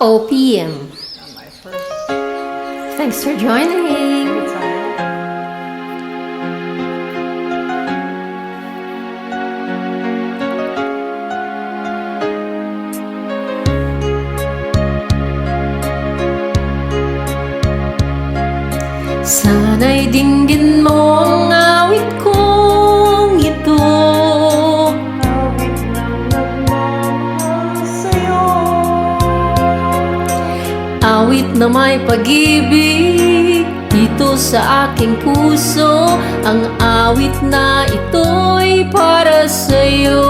OPM. My first Thanks for joining. time. Sana'y dinggin mo ang awit kong ito. Awit ng nagmamahal sa'yo. Awit na may pag-ibig dito sa aking puso. Ang awit na ito'y para sa'yo.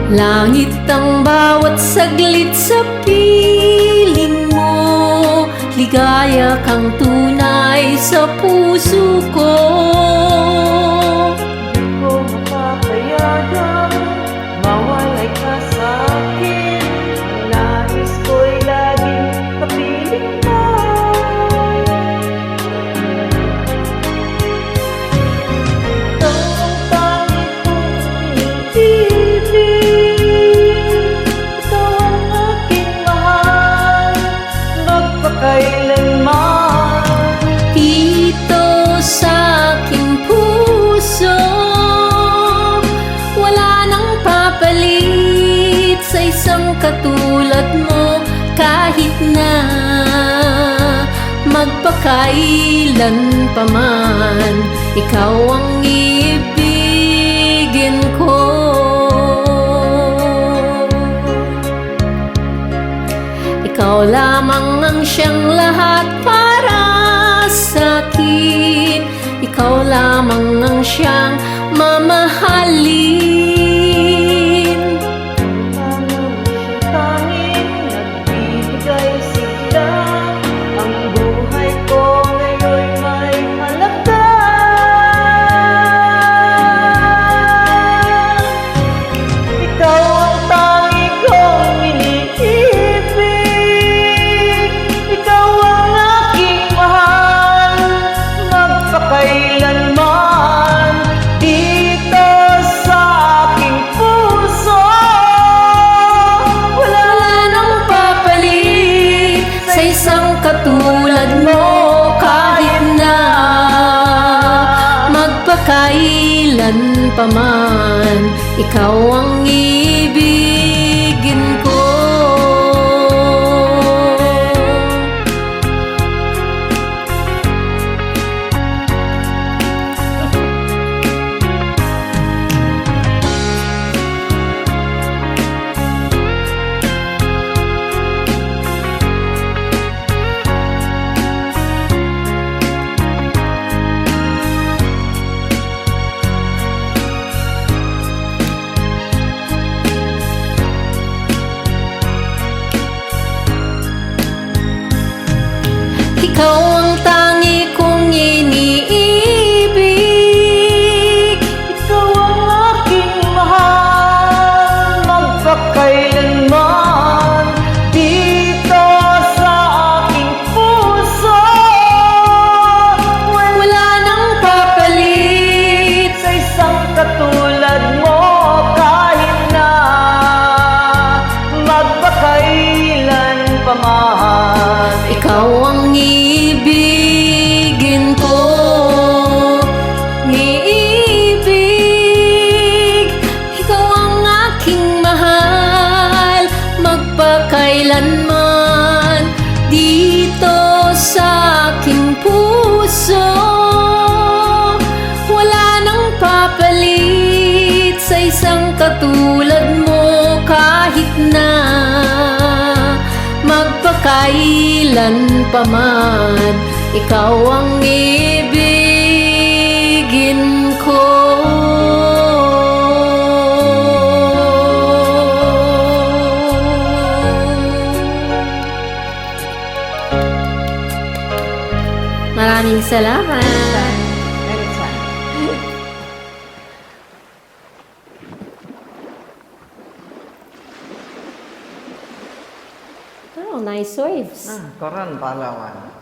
Langit ang bawat saglit sa piling mo. Ligaya kang tunay sa puso ko. Di ko mapapayagang mawalay ka sa'kin. Ang nais ko'y laging kapiling mo. Ikaw ang tanging kong iniibig. Ikaw ang aking mahal, magpakailanman. Dito sa aking puso, wala nang papalit sa isang katulad mo. Kahit na magpakailan pa man, ikaw ang ibigin ko. Ikaw lamang ang siyang lahat para sa'kin. Ikaw lamang ang siyang mamahalin. Lamang siyang tanging nagbibigay sigla. Ang buhay ko ngayon'y may halaga. Ikaw ang tanging kong iniibig. Ikaw ang aking mahal, magpakailanman. Dito sa aking puso, wala Nang papalit sa isang katulad mo. Kahit na magpakailan pa man, ikaw ang ibigin ko. Ikaw ang tangi kong iniibig. ikaw ang aking mahal, magpakailanman. Dito sa aking puso, Wala nang papalit sa isang katulad mo. Kahit na magpakailan pa man, ikaw ang ibigin ko. Iibig, ikaw ang aking mahal, magpakailanman. Dito sa aking puso, wala nang papalit sa isang katulad mo. Kahit na magpakailan pa man, ikaw ang ibigin ko. Maraming salamat. anytime. Oh, nice waves. Koran pahlawan.